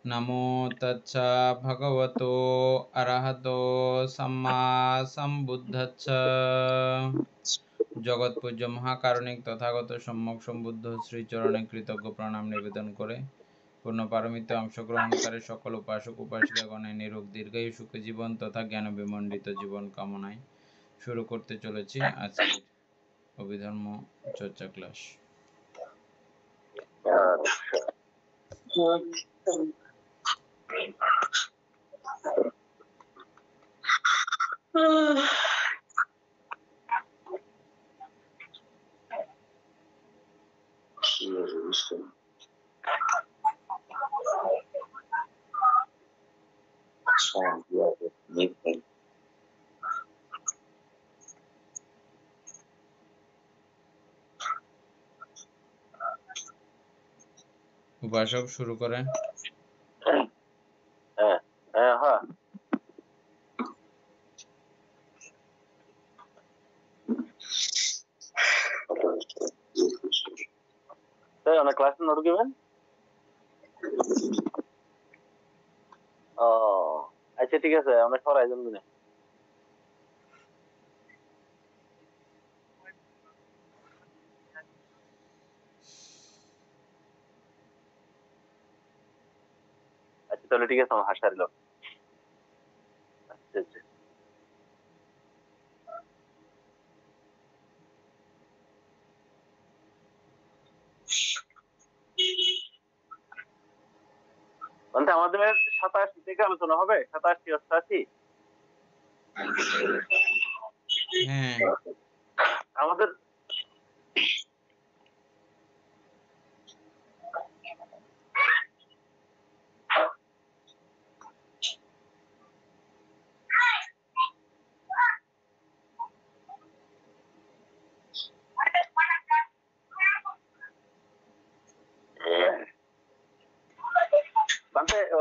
नमो तच्चा भगवतो अरहतो सम्मा सम्बुद्धच्च जगत्पूज्य महाकारुणिक तथागत सम्यक सम्बुद्ध श्रीचरणे कृतज्ञ प्रणाम निवेदन करे पूर्ण पारमित्य अंशग्रहणकारी सकल उपासक उपासिकागणेर निरोग दीर्घायु सुखी जीवन तथा ज्ञान विमंडित जीवन कामनाय शुरू करते चलेछि आजकेर अभिधर्म चर्चा क्लास। उपासक शुरू करें। ক্লাস নোট দিবেন। আচ্ছা ঠিক আছে, আমরা সরাই জন্য না। আচ্ছা তাহলে ঠিক আছে, আমার হাসারিল। আচ্ছা আচ্ছা আমাদের 27 থেকে আলোচনা হবে, 87 88। হ্যাঁ আমাদের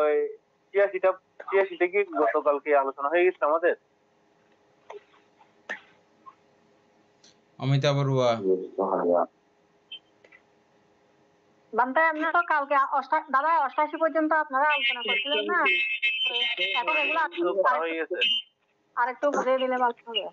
ওই 86 থেকে গতকালকে আলোচনা হয়ে গেছে আমাদের। অমিতা বড়ুয়া বান্তে আমরা তো কালকে দাদা 88 পর্যন্ত আপনারা আলোচনা করছিলেন না, এখন এগুলো আরেকটু বুঝিয়ে দিলে ভালো হবে।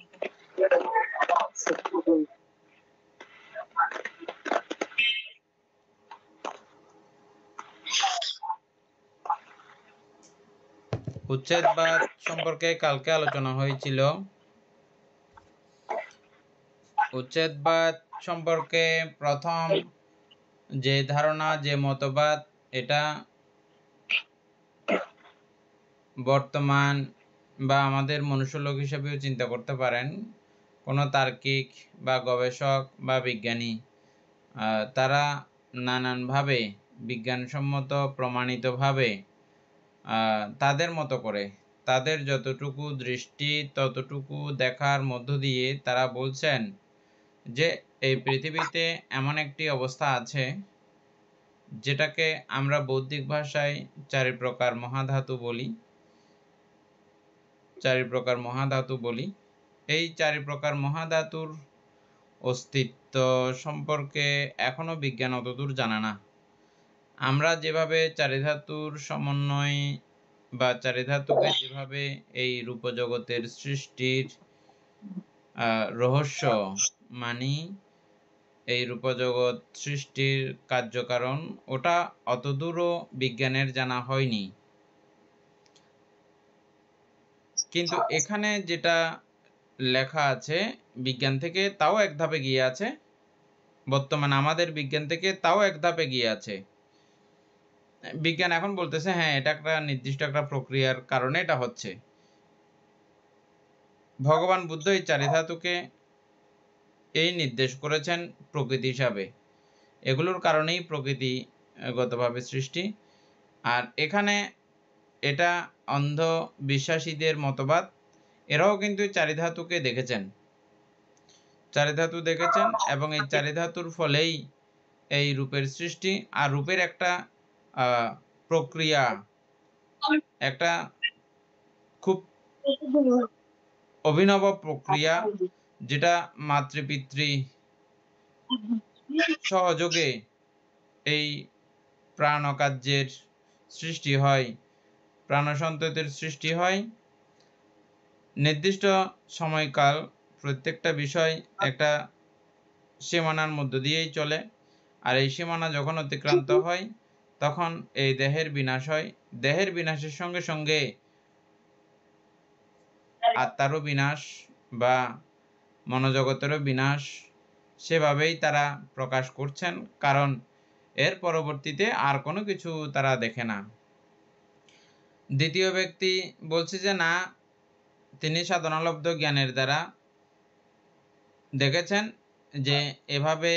উচ্ছেদবাদ সম্পর্কে কালকে আলোচনা হয়েছিল। উচ্ছেদবাদ সম্পর্কে প্রথম যে ধারণা, যে মতবাদ, এটা বর্তমান বা আমাদের মনুষ্যলোক হিসেবেও চিন্তা করতে পারেন কোনো তার্কিক বা গবেষক বা বিজ্ঞানী, তারা নানানভাবে বিজ্ঞানসম্মত প্রমাণিতভাবে তাদের মতো করে তাদের যতটুকু দৃষ্টি ততটুকু দেখার মধ্য দিয়ে তারা বলছেন যে এই পৃথিবীতে এমন একটি অবস্থা আছে যেটাকে আমরা বৌদ্ধিক ভাষায় 4 প্রকার মহাধাতু বলি। 4 প্রকার মহাধাতু বলি। এই 4 প্রকার মহাধাতুর অস্তিত্ব সম্পর্কে এখনো বিজ্ঞান অতদূর জানে না। আমরা যেভাবে 4 ধাতুর সমন্বয় বা 4 ধাতুকে যেভাবে এই রূপজগতের সৃষ্টির রহস্য মানি, এই রূপজগৎ সৃষ্টির কার্যকারণ, ওটা অতদূরও বিজ্ঞানের জানা হয়নি। কিন্তু এখানে যেটা লেখা আছে বিজ্ঞান থেকে তাও এক ধাপে গিয়ে আছে, বর্তমান আমাদের বিজ্ঞান থেকে তাও এক ধাপে গিয়ে আছে। বিজ্ঞান এখন বলতেছে হ্যাঁ এটা একটা নির্দিষ্ট একটা প্রক্রিয়ার কারণে এটা হচ্ছে। ভগবান বুদ্ধ এই 4 ধাতুকে এই নির্দেশ করেছেন প্রকৃতি হিসাবে, এগুলোর কারণেই প্রকৃতিগতভাবে সৃষ্টি। আর এখানে এটা অন্ধ বিশ্বাসীদের মতবাদ, এরাও কিন্তু 4 ধাতুকে দেখেছেন, 4 ধাতু দেখেছেন এবং এই 4 ধাতুর ফলেই এই রূপের সৃষ্টি। আর রূপের একটা প্রক্রিয়া, একটা খুব অভিনব প্রক্রিয়া, যেটা মাতৃপিতৃ সহযোগে এই প্রাণকার্যের সৃষ্টি হয়, প্রাণসন্ততির সৃষ্টি হয়। নির্দিষ্ট সময়কাল প্রত্যেকটা বিষয় একটা সীমানার মধ্য দিয়েই চলে, আর এই সীমানা যখন অতিক্রান্ত হয় তখন এই দেহের বিনাশ হয়। দেহের বিনাশের সঙ্গে সঙ্গে আত্মারও বিনাশ বা মনোজগতেরও বিনাশ সেভাবেই তারা প্রকাশ করছেন, কারণ এর পরবর্তীতে আর কোনো কিছু তারা দেখে না। দ্বিতীয় ব্যক্তি বলছে যে না, তিনি সাধনালব্ধ জ্ঞানের দ্বারা দেখেছেন যে এভাবে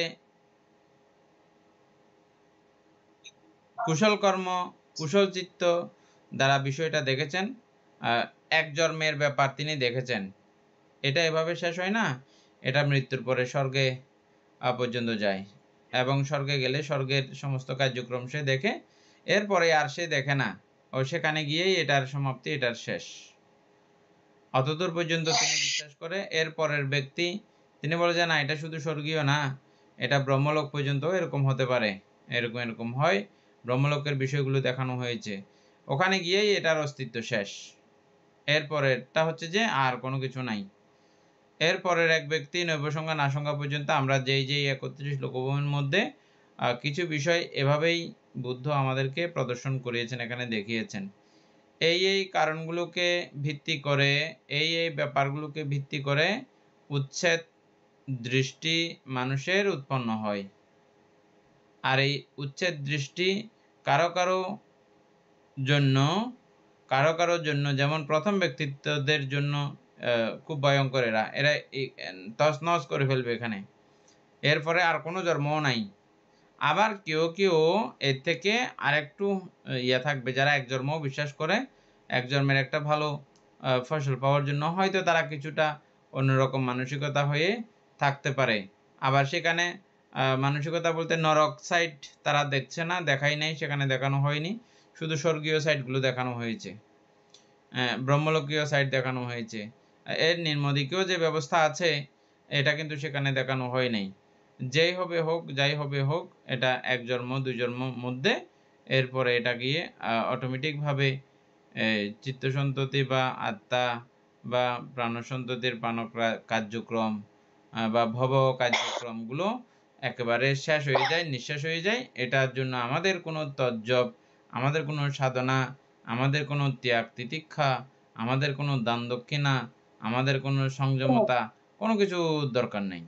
কুশল কর্ম, কুশল চিত্ত দ্বারা বিষয়টা দেখেছেন। এক জন্মের ব্যাপার তিনি দেখেছেন, এটা এভাবে শেষ হয় না, এটা মৃত্যুর পরে স্বর্গে পর্যন্ত যায়, এবং স্বর্গে গেলে স্বর্গের সমস্ত কার্যক্রম সে দেখে, এরপরে আর সে দেখে না, ও সেখানে গিয়েই এটার সমাপ্তি, এটার শেষ। অতদূর পর্যন্ত তিনি বিশ্বাস করে। এর পরের ব্যক্তি তিনি বলে যে না, এটা শুধু স্বর্গীয় না, এটা ব্রহ্মলোক পর্যন্ত এরকম হতে পারে, এরকম এরকম হয়, ব্রহ্মলোকের বিষয়গুলো দেখানো হয়েছে, ওখানে গিয়েই এটার অস্তিত্ব শেষ। এরপরেরটা হচ্ছে যে আর কোনো কিছু নাই। এরপরের এক ব্যক্তি নৈবসংজ্ঞা নাসংজ্ঞা পর্যন্ত আমরা যেই 31 লোকভূমির মধ্যে কিছু বিষয় এভাবেই বুদ্ধ আমাদেরকে প্রদর্শন করিয়েছেন, এখানে দেখিয়েছেন। এই কারণগুলোকে ভিত্তি করে, এই ব্যাপারগুলোকে ভিত্তি করে উচ্ছেদ দৃষ্টি মানুষের উৎপন্ন হয়। আর এই উচ্ছেদ দৃষ্টি কারো কারো জন্য যেমন প্রথম ব্যক্তিত্বদের জন্য খুব ভয়ঙ্কর, এরা তছনছ করে ফেলবে এখানে, এরপরে আর কোনো জন্মও নাই। আবার কেউ কেউ এর থেকে আরেকটু থাকবে, যারা এক জন্মও বিশ্বাস করে, এক জন্মের একটা ভালো ফসল পাওয়ার জন্য হয়তো তারা কিছুটা অন্যরকম মানসিকতা হয়ে থাকতে পারে। আবার সেখানে মানসিকতা বলতে নরক সাইড তারা দেখছে না, দেখাই নাই, সেখানে দেখানো হয়নি, শুধু স্বর্গীয় সাইডগুলো দেখানো হয়েছে, ব্রহ্মলোকীয় সাইড দেখানো হয়েছে। এর নিম্নদিকেও যে ব্যবস্থা আছে এটা কিন্তু সেখানে দেখানো হয় নাই। যাই হবে হোক, এটা এক জন্ম দুই জন্ম মধ্যে, এরপরে এটা গিয়ে অটোমেটিকভাবে চিত্তসন্ততি বা আত্মা বা প্রাণসন্ততির কার্যক্রম বা ভব কার্যক্রমগুলো একেবারে শেষ হয়ে যায়, নিঃশেষ হয়ে যায়। এটার জন্য আমাদের কোনো তজ্জব, আমাদের কোনো সাধনা, আমাদের কোনো ত্যাগ তিতিক্ষা, আমাদের কোনো দান দক্ষিণা, আমাদের কোনো সংযমতা, কোনো কিছু দরকার নেই।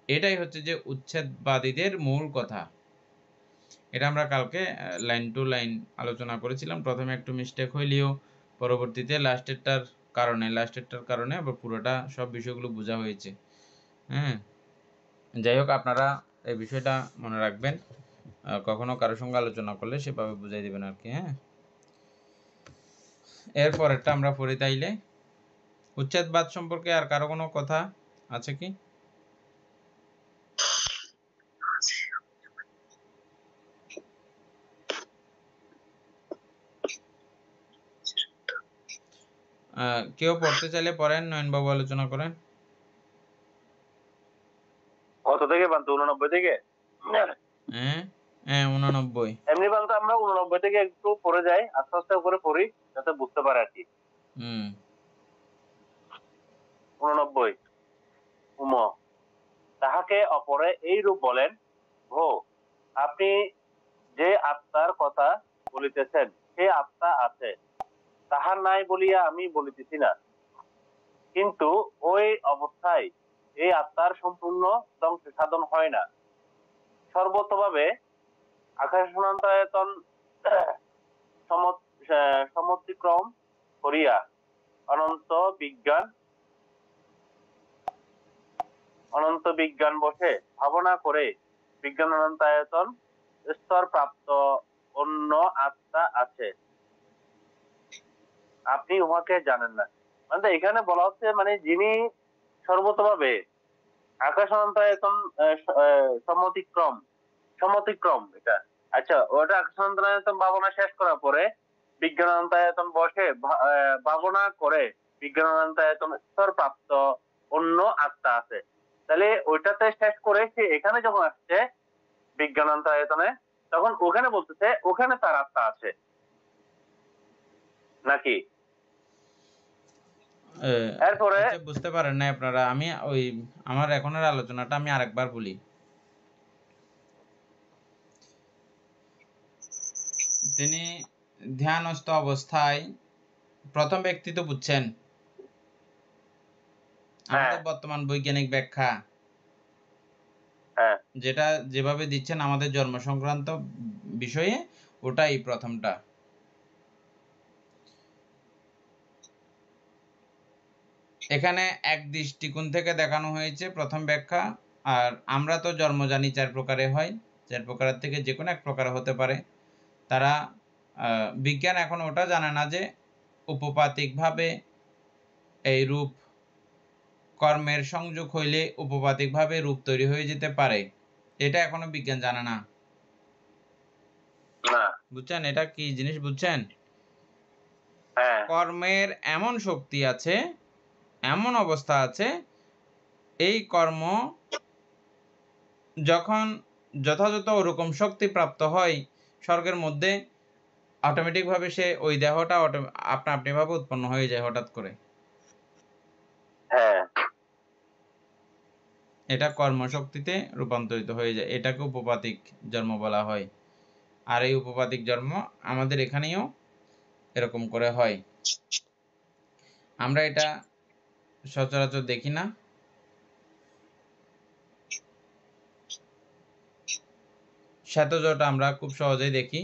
এটাই হচ্ছে যে উচ্ছেদবাদীদের মূল কথা। এটা আমরা কালকে লাইন টু লাইন আলোচনা করেছিলাম। প্রথমে একটু মিস্টেক হইলেও পরবর্তীতে লাস্টেরটার কারণে আবার পুরোটা সব বিষয়গুলো বোঝা হয়েছে। হ্যাঁ, যাই হোক, আপনারা এই বিষয়টা মনে রাখবেন, কখনো কারোর সঙ্গে আলোচনা করলে সেভাবে বুঝাই দিবেন আর কি। হ্যাঁ, এরপরেরটা আমরা পড়ি তাইলে। উচ্ছেদবাদ সম্পর্কে আর কারো কোনো কথা আছে কি? কেউ পড়তে চাইলে পড়েন, নয়নবাবু আলোচনা করেন। কত থেকে বানতো? 89 থেকে? হ্যাঁ 89। এমনি বানতো আমরা 89 থেকে একটু পড়ে যাই, আস্তে আস্তে করে পড়ি যাতে বুঝতে পারে আর কি। 89 উম তাহাকে অপরে এই রূপ বলেন, ভো আপনি যে আত্মার কথা বলিতেছেন সে আত্মা আছে, তাহার নাই বলিয়া আমি বলিতেছি না, কিন্তু ওই অবস্থায় এই আত্মার সম্পূর্ণ ধ্বংস সাধন হয় না। সর্বতভাবে আকাশ সমান্তরায়তন সমতিক্রম করিয়া অনন্ত বিজ্ঞান বসে ভাবনা করে বিজ্ঞান অনন্তায়তন স্তর প্রাপ্ত অন্য আত্মা আছে, আপনি উহাকে জানেন না। মানে এখানে বলা হচ্ছে, মানে যিনি সর্বতভাবে আকাশ অনন্তায়তন সমতিক্রম এটা, আচ্ছা ওটা আকাশ অনন্তায়তন ভাবনা শেষ করার পরে বিজ্ঞান অনন্তায়তন বসে ভাবনা করে বিজ্ঞান অনন্তায়তন স্তর প্রাপ্ত অন্য আত্মা আছে, তাহলে ওইটাতে শেষ করে সে এখানে যখন আসছে বিজ্ঞান অনন্তায়তনে তখন ওখানে বলতেছে ওখানে তার আত্মা আছে নাকি? এরপরে আচ্ছা, বুঝতে পারেন না আপনারা। আমি ওই আমার এখনের আলোচনাটা আমি আরেকবার বলি। তিনি ধ্যানস্থ অবস্থায় প্রথম ব্যক্তি তো বুঝছেন, হ্যাঁ আমাদের বর্তমান বৈজ্ঞানিক ব্যাখ্যা হ্যাঁ যেটা যেভাবে দিচ্ছেন আমাদের জন্ম সংক্রান্ত বিষয়ে, ওটাই প্রথমটা। এখানে এক দৃষ্টিকোণ থেকে দেখানো হয়েছে প্রথম ব্যাখ্যা। আর আমরা তো জন্ম জানি 4 প্রকারে হয়, 4 প্রকারের থেকে যে কোনো এক প্রকার হতে পারে। তারা বিজ্ঞান এখন ওটা জানে না যে উপপাতিকভাবে এই রূপ কর্মের সংযোগ হইলে উপপাতিকভাবে রূপ তৈরি হয়ে যেতে পারে, এটা এখনো বিজ্ঞান জানে না। না বুঝছেন এটা কি জিনিস? বুঝছেন? হ্যাঁ কর্মের এমন শক্তি আছে, এমন অবস্থা আছে, এই কর্ম যখন যথাযথ ওরকম শক্তি প্রাপ্ত হয় স্বর্গের মধ্যে, অটোমেটিকভাবে সে ওই দেহটা আপনা আপনিভাবে উৎপন্ন হয়ে যায় হঠাৎ করে। হ্যাঁ এটা কর্মশক্তিতে রূপান্তরিত হয়ে যায়, এটাকে উপপাতিক জন্ম বলা হয়। আর এই উপপাতিক জন্ম আমাদের এখানেও এরকম করে হয়। আমরা এটা সচরাচর দেখি না। শ্বেতজটা আমরা খুব সহজেই দেখি।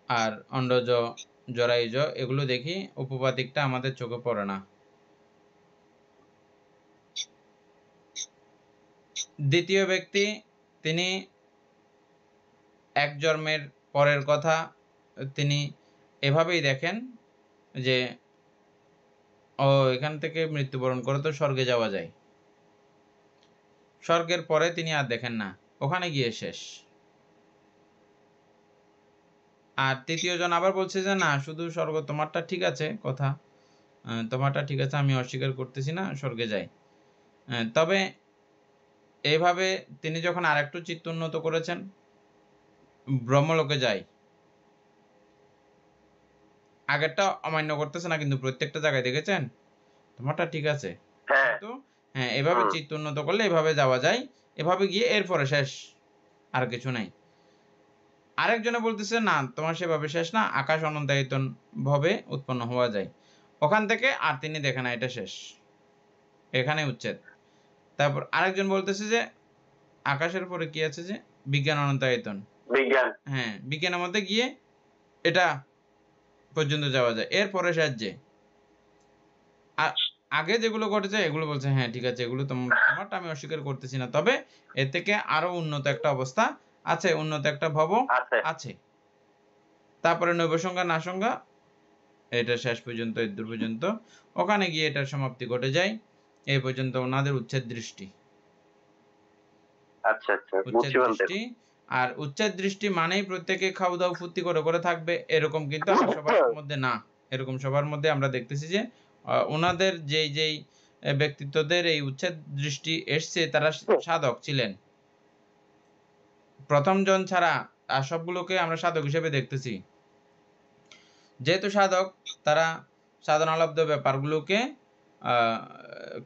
আর অন্ডজ, জরায়ুজ এগুলো দেখি, উপপাতিকটা আমাদের চোখে পড়ে না। দ্বিতীয় ব্যক্তি তিনি এক জন্মের পরের কথা তিনি এভাবেই দেখেন যে ও এখান থেকে মৃত্যুবরণ করে তো স্বর্গে যাওয়া যায়। স্বর্গের পরে তিনি আর দেখেন না, ওখানে গিয়ে শেষ। আর তৃতীয় জন আবার বলছে যে না, শুধু স্বর্গ তোমারটা ঠিক আছে, কথা তোমারটা ঠিক আছে, আমি অস্বীকার করতেছি না, স্বর্গে যাই। তবে এইভাবে তিনি যখন আরেকটু চিত্ত উন্নত করেছেন, ব্রহ্মলোকে যায়। আগেরটা অমান্য করতেছে না, কিন্তু প্রত্যেকটা জায়গায় দেখেছেন তোমারটা ঠিক আছে, হ্যাঁ কিন্তু হ্যাঁ এভাবে চিত্ত উন্নত করলে এভাবে যাওয়া যায়, এভাবে গিয়ে এরপরে শেষ, আর কিছু নাই। আরেকজনে বলতেছে না, তোমার সেভাবে শেষ না, আকাশ অনন্তায়তন ভাবে উৎপন্ন হওয়া যায়, ওখান থেকে আর তিনি দেখে না, এটা শেষ, এখানে উচ্ছেদ। তারপর আরেকজন বলতেছে যে আকাশের পরে কি আছে, যে বিজ্ঞান অনন্তায়তন, বিজ্ঞান, হ্যাঁ বিজ্ঞানের মধ্যে গিয়ে এটা পর্যন্ত যাওয়া যায়, এরপরে শেষ যে। আগে যেগুলো ঘটেছে এগুলো বলছে হ্যাঁ ঠিক আছে, এগুলো তোমারটা আমি অস্বীকার করতেছি না, তবে এর থেকে আরো উন্নত একটা অবস্থা আছে, উন্নত একটা ভব আছে। তারপরে নৈবসংজ্ঞা নাসংজ্ঞা, এটা শেষ পর্যন্ত এদূর পর্যন্ত, ওখানে গিয়ে এটার সমাপ্তি ঘটে যায়। এই পর্যন্ত ওনাদের উচ্ছেদ দৃষ্টি। আচ্ছা আচ্ছা, উচ্ছেদ দৃষ্টি। আর উচ্ছেদ দৃষ্টি মানেই প্রত্যেকে খাওয়া দাওয়া ফুর্তি করে করে থাকবে এরকম কিন্তু আমার সবার মধ্যে না। এরকম সবার মধ্যে আমরা দেখতেছি যে ওনাদের যেই যেই ব্যক্তিত্বদের এই উচ্ছেদ দৃষ্টি এসছে তারা সাধক ছিলেন। প্রথম জন ছাড়া আর সবগুলোকে আমরা সাধক হিসেবে দেখতেছি। যেহেতু সাধক, তারা সাধনালব্ধ ব্যাপারগুলোকে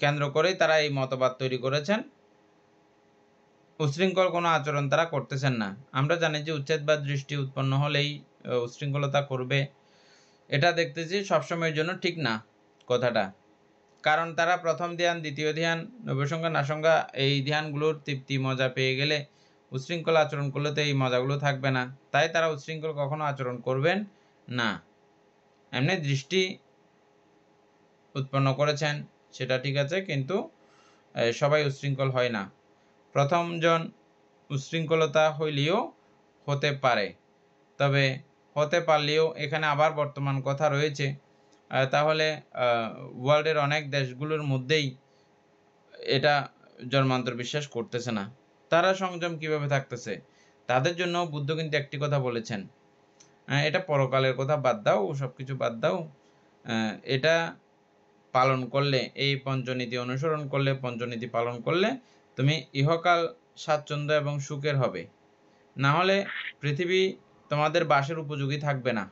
কেন্দ্র করেই তারা এই মতবাদ তৈরি করেছেন। উচ্ছৃঙ্খল কোনো আচরণ তারা করতেছেন না। আমরা জানি যে উচ্ছেদবাদ দৃষ্টি উৎপন্ন হলেই উচ্ছৃঙ্খলতা করবে, এটা দেখতেছি সবসময়ের জন্য ঠিক না কথাটা। কারণ তারা প্রথম ধ্যান, দ্বিতীয় ধ্যান, নৈবসংজ্ঞা নাসংজ্ঞা এই ধ্যানগুলোর তৃপ্তি মজা পেয়ে গেলে উচ্ছৃঙ্খল আচরণ করলে তো এই মজাগুলো থাকবে না, তাই তারা উচ্ছৃঙ্খল কখনো আচরণ করবেন না। এমনি দৃষ্টি উৎপন্ন করেছেন সেটা ঠিক আছে, কিন্তু সবাই উচ্ছৃঙ্খল হয় না। প্রথম জন উচ্ছৃঙ্খলতা হইলেও হতে পারে, তবে হতে পারলেও এখানে আবার বর্তমান কথা রয়েছে। তাহলে ওয়ার্ল্ডের অনেক দেশগুলোর মধ্যেই এটা জন্মান্তর বিশ্বাস করতেছে না, তারা সংযম কিভাবে থাকতেছে? তাদের জন্য বুদ্ধ কিন্তু একটি কথা বলেছেন, এটা পরকালের কথা বাদ দাও, সব কিছু বাদ দাও, এটা পালন করলে, এই পঞ্চনীতি অনুসরণ করলে, পঞ্চনীতি পালন করলে তুমি ইহকাল স্বাচ্ছন্দ্য এবং সুখের হবে। না হলে পৃথিবী তোমাদের বাসের উপযোগী থাকবে না,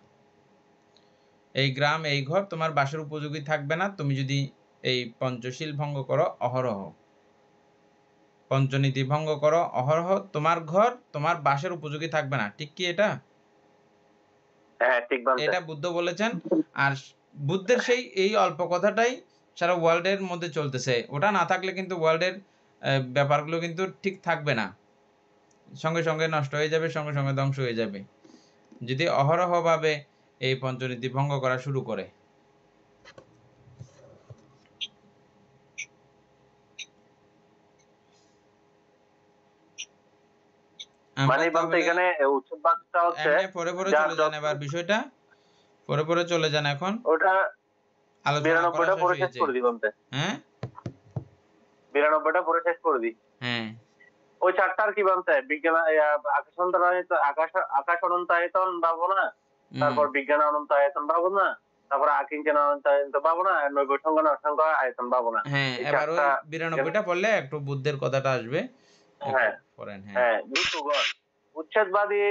এই গ্রাম এই ঘর তোমার বাসের উপযোগী থাকবে না তুমি যদি এই পঞ্চশীল ভঙ্গ করো অহরহ, পঞ্চনীতি ভঙ্গ করো অহরহ, তোমার ঘর তোমার বাসের উপযোগী থাকবে না। ঠিক কি এটা? হ্যাঁ ঠিক বলতে। এটা বুদ্ধ বলেছেন। আর বুদ্ধের সেই এই অল্প কথাটাই সারা ওয়ার্ল্ডের মধ্যে চলতেছে। ওটা না থাকলে কিন্তু ওয়ার্ল্ডের ব্যাপারগুলো কিন্তু ঠিক থাকবে না, সঙ্গে সঙ্গে নষ্ট হয়ে যাবে, সঙ্গে সঙ্গে ধ্বংস হয়ে যাবে যদি অহরহভাবে এই পঞ্চনীতি ভঙ্গ করা শুরু করে। মানে বলতে এখানে উচ্চবাদটা হচ্ছে এমনি পরে পরে চলে যান এবার বিষয়টা, পরে পরে চলে যান এখন, ওটা আলোচনা করা 92টা শেষ পরে শেষ হয়েছে। করে দিই বলতে। হ্যাঁ 92টা পরে শেষ করে দিই। হ্যাঁ ওই চারটার কি বলতে বিজ্ঞান আকাশ অনন্তায়তন ভাবনা, তারপর বিজ্ঞান অনন্তায়তন ভাবনা, তারপর আকিঞ্চন অনন্তায়তন ভাবনা, নৈব সংজ্ঞান অসংখ্য আয়তন ভাবনা। হ্যাঁ এই এবার ওই চারটা 92টা পড়লে একটু বুদ্ধের কথাটা আসবে, একটু হ্যাঁ পড়েন। হ্যাঁ হ্যাঁ ভিক্ষুগণ উচ্ছেদবাদী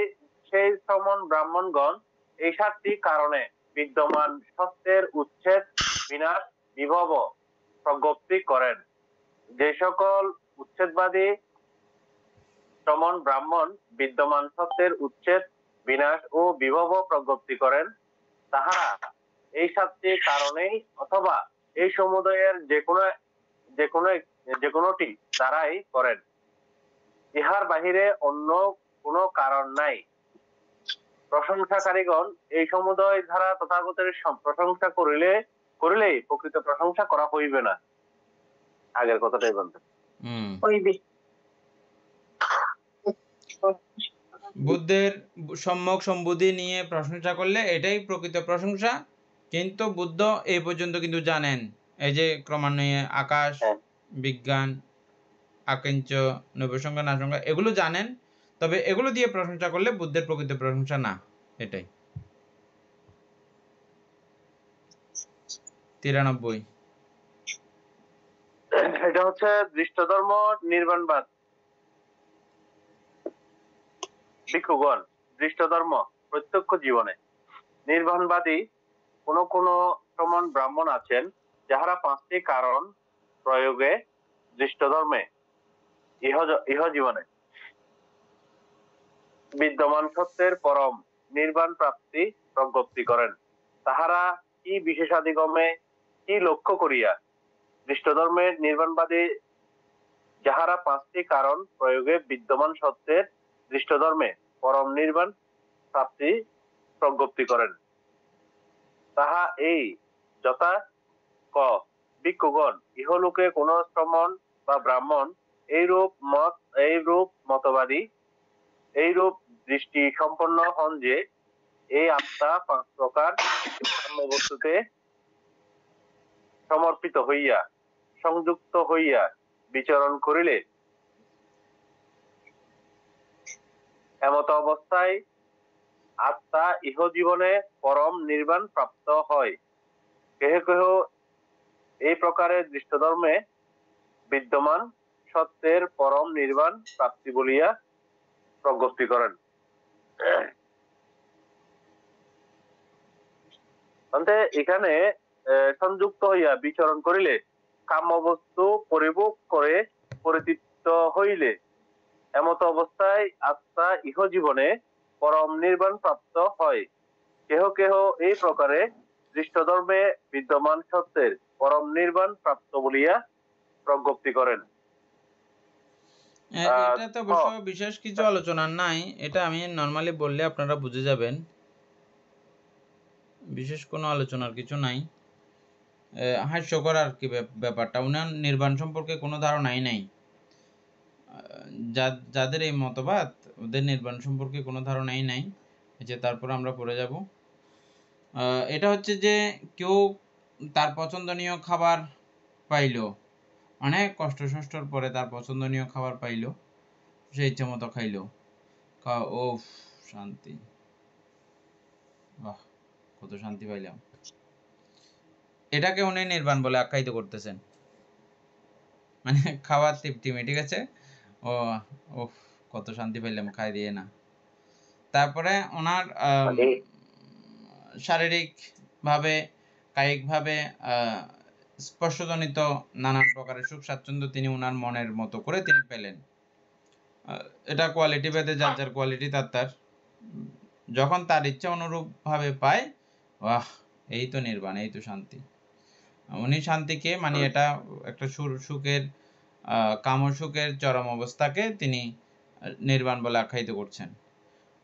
সেই সমন ব্রাহ্মণগণ এই 7টি কারণে বিদ্যমান সত্যের উচ্ছেদ বিনাশ বিভব প্রজ্ঞপ্তি করেন। যে সকল উচ্ছেদবাদী সমন ব্রাহ্মণ বিদ্যমান সত্যের উচ্ছেদ বিনাশ ও বিভব প্রজ্ঞপ্তি করেন, তাহারা এই 7টি কারণেই অথবা এই সমুদয়ের যে কোনোটি দ্বারাই করেন, ইহার বাহিরে অন্য কোনো কারণ নাই। প্রশংসাকারীগণ এই সমুদয় ধারা তথাগতের প্রশংসা করিলেই প্রকৃত প্রশংসা করা হইবে না। আগের কথাটাই বলতে হইবে। বুদ্ধের সম্যক সম্বুদ্ধি নিয়ে প্রশংসা করলে এটাই প্রকৃত প্রশংসা। কিন্তু বুদ্ধ এই পর্যন্ত কিন্তু জানেন এই যে ক্রমান্বয়ে আকাশ বিজ্ঞান আকিঞ্চ নৈবসংজ্ঞা নাসংজ্ঞা এগুলো জানেন, তবে এগুলো দিয়ে প্রশংসা করলে বুদ্ধের প্রকৃত প্রশংসা না। এটাই 93। এটা হচ্ছে দৃষ্টধর্ম নির্বাণবাদ। ভিক্ষুগণ দৃষ্টধর্ম প্রত্যক্ষ জীবনে নির্বাণবাদী কোন প্রমাণ ব্রাহ্মণ আছেন যাহারা 5টি কারণ প্রয়োগে দৃষ্টধর্মে ইহ জীবনে বিদ্যমান সত্যের পরম নির্বাণ প্রাপ্তি প্রজ্ঞপ্তি করেন। তাহারা কি বিশেষাদিগমে কি লক্ষ্য করিয়া দৃষ্টধর্মের নির্বাণবাদী যাহারা 5টি কারণ প্রয়োগে বিদ্যমান সত্যের দৃষ্টধর্মে পরম নির্বাণ প্রাপ্তি প্রজ্ঞপ্তি করেন, তাহা এই যথা ক ভিক্ষুগণ ইহলোকে কোন শ্রমণ বা ব্রাহ্মণ এইরূপ মতবাদী এইরূপ দৃষ্টি সম্পন্ন হন যে এই আত্মা 5 প্রকার বস্তুতে সমর্পিত হইয়া সংযুক্ত হইয়া বিচরণ করিলে এমত অবস্থায় আত্মা ইহ জীবনে পরম নির্বাণ প্রাপ্ত হয়। কেহ কেহ এই প্রকারের দৃষ্টধর্মে বিদ্যমান সত্যের পরম নির্বাণ প্রাপ্তি বলিয়া প্রজ্ঞপ্তি করেন। এখানে সংযুক্ত হইয়া বিচরণ করিলে কাম্য বস্তু পরিভোগ করে পরিতৃপ্ত হইলে এমত অবস্থায় আত্মা ইহ জীবনে পরম নির্বাণ প্রাপ্ত হয়। কেহ কেহ এই প্রকারে দৃষ্টধর্মে বিদ্যমান সত্যের পরম নির্বাণ প্রাপ্ত বলিয়া প্রজ্ঞপ্তি করেন। এটা তো অবশ্য বিশেষ কিছু আলোচনা নাই, এটা আমি নরমালি বললে আপনারা বুঝে যাবেন, বিশেষ কোনো আলোচনার কিছু নাই। হাস্যকর আর কি ব্যাপারটা, উনার নির্বাণ সম্পর্কে কোনো ধারণাই নাই। যাদের এই মতবাদ ওদের নির্বাণ সম্পর্কে কোনো ধারণাই নাই। যে তারপর আমরা পড়ে যাব, এটা হচ্ছে যে কেউ তার পছন্দনীয় খাবার পাইলো, অনেক কষ্ট সষ্টর পরে তার পছন্দনীয় খাবার পাইলো, সে ইচ্ছা মতো খাইলো, ও শান্তি, বাহ কত শান্তি পাইলাম। এটাকে উনি নির্বাণ বলে আখ্যায়িত করতেছেন, মানে খাওয়ার তৃপ্তিমে, ঠিক আছে। ও ও কত শান্তি পেলাম খাই দিয়ে না। তারপরে ওনার মানে শারীরিকভাবে, কায়িকভাবে স্পর্শজনিত নানান প্রকারের সুখ স্বাচ্ছন্দ্য তিনি ওনার মনের মতো করে তিনি পেলেন। এটা কোয়ালিটি ভেদে যার যার কোয়ালিটি তার তার, যখন তার ইচ্ছা অনুরূপ ভাবে পায়, বাহ এই তো নির্বাণ, এই তো শান্তি। উনি শান্তিকে মানে এটা একটা সুখের কামসুখের চরম অবস্থাকে তিনি নির্বাণ বলে আখ্যায়িত করছেন।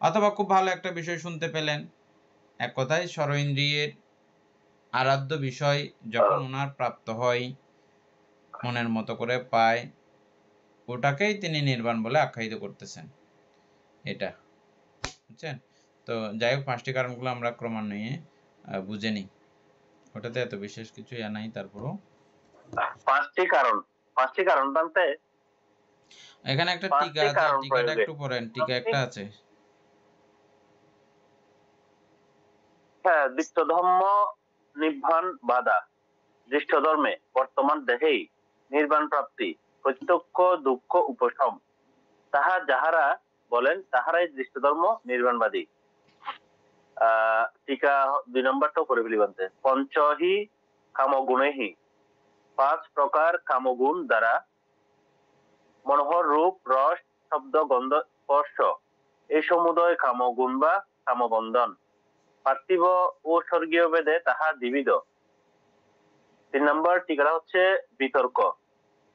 অথবা খুব ভালো একটা বিষয় শুনতে পেলেন, এক কথায় সর্বেন্দ্রিয়ের আরাধ্য বিষয় যখন ওনার প্রাপ্ত হয়, মনের মতো করে পায়, ওটাকেই তিনি নির্বাণ বলে আখ্যায়িত করতেছেন। এটা বুঝছেন তো। যাই হোক, 5টি কারণগুলো আমরা ক্রমান্বয়ে বুঝে নিই, ওটাতে এত বিশেষ কিছু নাই। তারপরও 5টি কারণ জানতে এখানে একটা টিকা 5টি আছে, কারণ টিকাটা প্রয়োগে একটু পড়েন, টিকা একটা আছে। হ্যাঁ, দৃষ্টধর্ম নির্বাণ বাধা, দৃষ্ট ধর্মে বর্তমান দেহেই নির্বাণ প্রাপ্তি, প্রত্যক্ষ দুঃখ উপশম, তাহা যাহারা বলেন তাহারাই দৃষ্ট ধর্ম নির্বাণবাদী। টিকা 2 নম্বরটাও করে ফেলি বানতে। পঞ্চহি কামগুণেহি, 5 প্রকার কামগুণ দ্বারা মনোহর রূপ রস শব্দ গন্ধ স্পর্শ, এই সমুদয় কামগুণ বা কামবন্ধন, পার্থিব ও স্বর্গীয় ভেদে তাহা দ্বিবিধ। 3 নম্বর টিকাটা হচ্ছে বিতর্ক,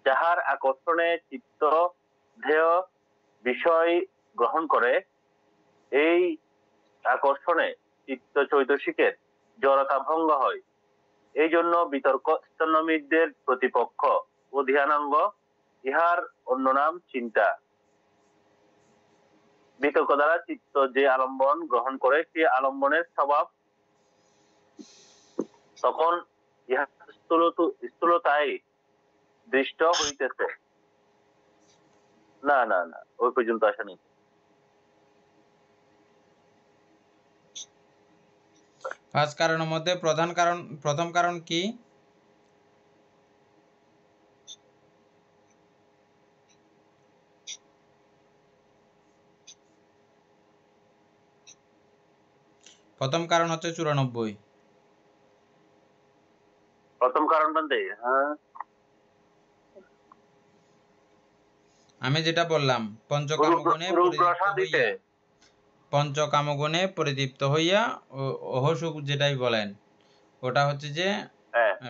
যাহার আকর্ষণে চিত্ত ধ্যেয় বিষয় গ্রহণ করে, এই আকর্ষণে চিত্ত চৈতসিকের জড়তা ভঙ্গ হয়, এই জন্য বিতর্ক স্তন্যমিদদের প্রতিপক্ষ ও ধ্যানাঙ্গ, ইহার অন্য নাম চিন্তা। বিতর্ক দ্বারা চিত্ত যে আলম্বন গ্রহণ করে, সে আলম্বনের স্বভাব তখন ইহা স্থূলতায় দৃষ্ট হইতেছে। না না না, ওই পর্যন্ত আসেনি। পাঁচ কারণের মধ্যে প্রথম কারণ কি? প্রথম কারণ হচ্ছে 94। প্রথম কারণটা দে। হ্যাঁ, আমি যেটা বললাম, পঞ্চকামগুণে পরিদীপ্ত হইয়া অহসুখ যেটাই বলেন, ওটা হচ্ছে যে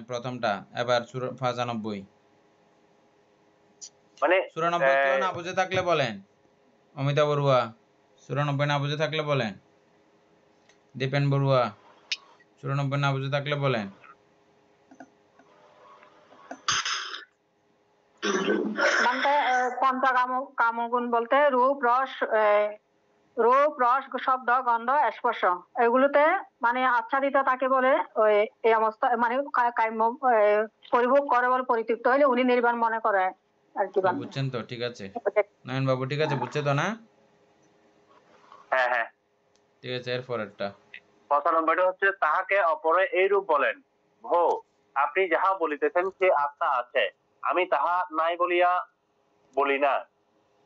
প্রথমটা। এবার 95, মানে 94 কেউ না বুঝে থাকলে বলেন। অমিতা বড়ুয়া 94 না বুঝে থাকলে বলেন। দীপেন বড়ুয়া 94 না বুঝে থাকলে বলেন। কামগুণ বলতে রূপ রস শব্দ গন্ধ স্পর্শ, এগুলোতে মানে আচ্ছাদিত তাকে বলে ওই এই অবস্থা, মানে কাম্য পরিভোগ করে বলে পরিতৃপ্ত হইলে উনি নির্বাণ মনে করে আর কি। বুঝছেন তো? ঠিক আছে নয়ন বাবু, ঠিক আছে, বুঝছে তো না? হ্যাঁ হ্যাঁ, ঠিক আছে, এর পরেরটা 95টা হচ্ছে তাহাকে অপরে এইরূপ বলেন, ভো আপনি যাহা বলিতেছেন সে আত্মা আছে, আমি তাহা নাই বলিয়া বলি না,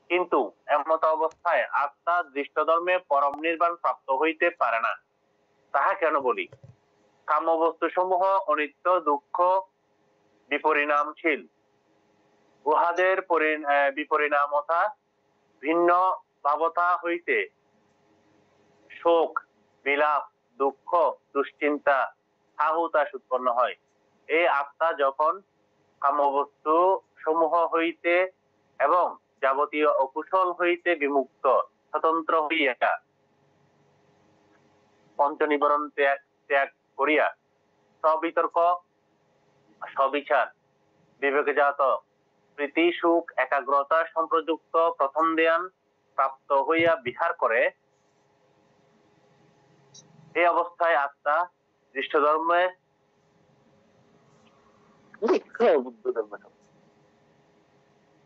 কিন্তু এমত অবস্থায় আত্মা দৃষ্টধর্মে পরম নির্বাণ প্রাপ্ত হইতে পারে না, তাহা কেন বলি? কাম্য বস্তু সমূহ অনিত্য দুঃখ বিপরিণামশীল, উহাদের বিপরিণামতা ভিন্ন ভাবতা হইতে শোক বিলাপ দুঃখ দুশ্চিন্তা আহুতাস উৎপন্ন হয়। এই আত্মা যখন কামবস্তু সমূহ হইতে এবং যাবতীয় অকুশল হইতে বিমুক্ত স্বতন্ত্র হইয়া পঞ্চনিবরণ ত্যাগ করিয়া সবিতর্ক সবিচার বিবেকজাত প্রীতি সুখ একাগ্রতা সম্প্রযুক্ত প্রথম ধ্যান প্রাপ্ত হইয়া বিহার করে, এই অবস্থায় আত্মা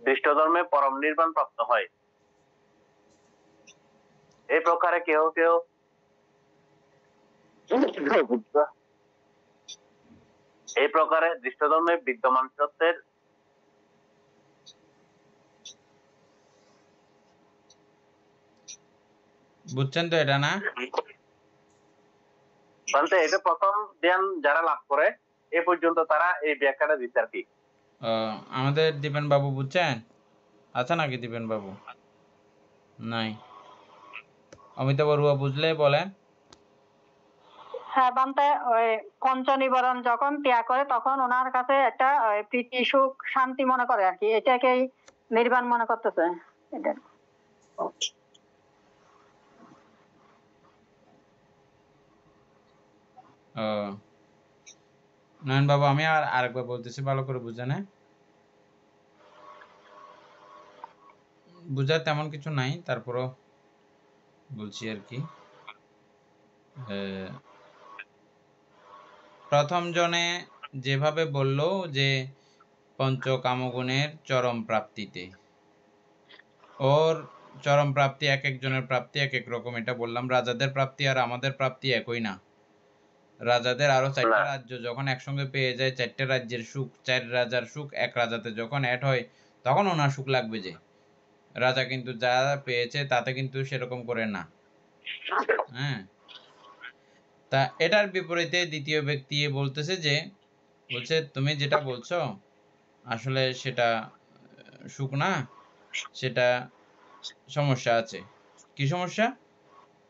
দৃষ্টধর্মে পরম নির্বাণ প্রাপ্ত হয়। এই প্রকারে কেহ এই প্রকারে দৃষ্টধর্মে বিদ্যমান সত্যের বুঝছেন তো এটা না? বলতে এটা প্রথম জ্ঞান যারা লাভ করে এ পর্যন্ত তারা এই ব্যাখ্যাটা দিচ্ছে আর কি। আমাদের দীপেন বাবু বুঝছেন? আছে নাকি দীপেন বাবু? নাই। অমিতা বড়ুয়া বুঝলে বলেন। হ্যাঁ বান্তে ওই পঞ্চ নিবারণ যখন ত্যাগ করে তখন ওনার কাছে একটা প্রীতি সুখ শান্তি মনে করে আর কি, এটাকেই নির্বাণ মনে করতেছে। এটা নয়ন বাবু আমি আরেকবার বলতেছি, ভালো করে বুঝেন। বুঝার তেমন কিছু নাই, তারপরও বলছি আর কি। প্রথম জনে যেভাবে বলল যে পঞ্চকামগুণের চরম প্রাপ্তিতে, ওর চরম প্রাপ্তি এক একজনের প্রাপ্তি এক এক রকম, এটা বললাম। রাজাদের প্রাপ্তি আর আমাদের প্রাপ্তি একই না। রাজাদের আরো 4টা রাজ্য যখন একসঙ্গে পেয়ে যায়, 4টে রাজ্যের সুখ, 4 রাজার সুখ এক রাজাতে যখন অ্যাড হয়, তখন ওনার সুখ লাগবে। যে রাজা কিন্তু যা পেয়েছে তাতে কিন্তু সেরকম করে না। হ্যাঁ, তা এটার বিপরীতে দ্বিতীয় ব্যক্তি বলতেছে যে, বলছে তুমি যেটা বলছো আসলে সেটা সুখ না, সেটা সমস্যা আছে। কি সমস্যা?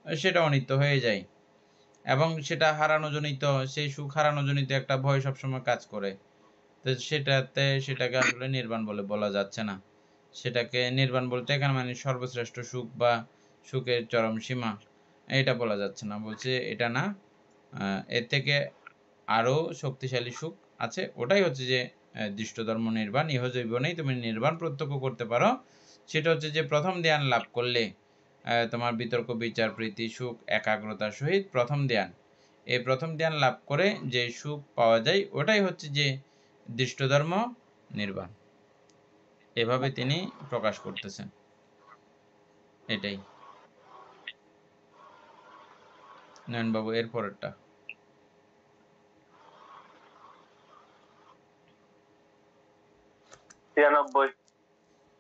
সেটা অনিত্য হয়ে যায় এবং সেটা হারানো জনিত, সেই সুখ হারানো জনিত একটা ভয় সবসময় কাজ করে। তো সেটাকে আসলে নির্বাণ বলে বলা যাচ্ছে না। সেটাকে নির্বাণ বলতে এখানে মানে সর্বশ্রেষ্ঠ সুখ বা সুখের চরম সীমা, এটা বলা যাচ্ছে না। বলছে এটা না, এর থেকে আরো শক্তিশালী সুখ আছে। ওটাই হচ্ছে যে দৃষ্টধর্ম নির্বাণ। ইহ জীবনেই তুমি নির্বাণ প্রত্যক্ষ করতে পারো। সেটা হচ্ছে যে প্রথম ধ্যান লাভ করলে তোমার বিতর্ক বিচার প্রীতি সুখ একাগ্রতার সহিত প্রথম ধ্যান, এই প্রথম ধ্যান লাভ করে যে সুখ পাওয়া যায় ওটাই হচ্ছে যে দৃষ্টধর্ম নির্বাণ। এভাবে তিনি প্রকাশ করতেছেন। এটাই নয়নবাবু, এর পরেরটা। 93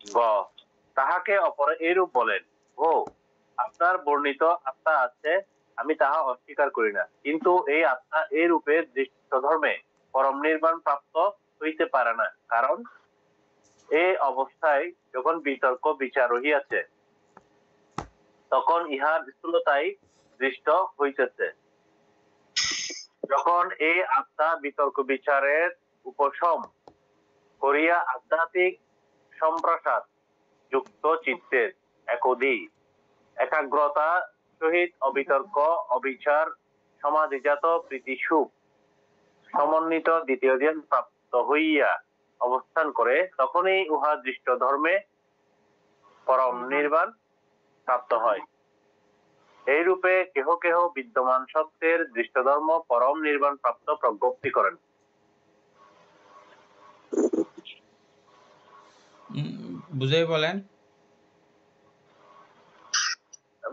গ তাহাকে অপরে এইরূপ বলেন, ও আপনার বর্ণিত আত্মা আছে, আমি তাহা অস্বীকার করি না, কিন্তু এই আত্মা এই রূপে দৃষ্ট ধর্মে পরম নির্বাণ প্রাপ্ত হইতে পারে না, কারণ এই অবস্থায় যখন বিতর্ক বিচার রহিয়াছে তখন ইহার স্থূলতাই দৃষ্ট হইতেছে। যখন এই আত্মা বিতর্ক বিচারের উপশম করিয়া আধ্যাত্মিক সম্প্রসাদ যুক্ত চিত্তের একাগ্রতা সহিত অবিতর্ক অবিচার সমাধিজাত প্রীতি সুখ সমন্বিত দ্বিতীয় ধ্যান প্রাপ্ত হইয়া অবস্থান করে, তখনই উহা দৃষ্ট ধর্মে পরম নির্বাণ প্রাপ্ত হয়। এই রূপে কেহ কেহ বিদ্যমান সত্যের দৃষ্টধর্ম পরম নির্বাণ প্রাপ্ত প্রজ্ঞপ্তি করেন। বুঝাই বলেন।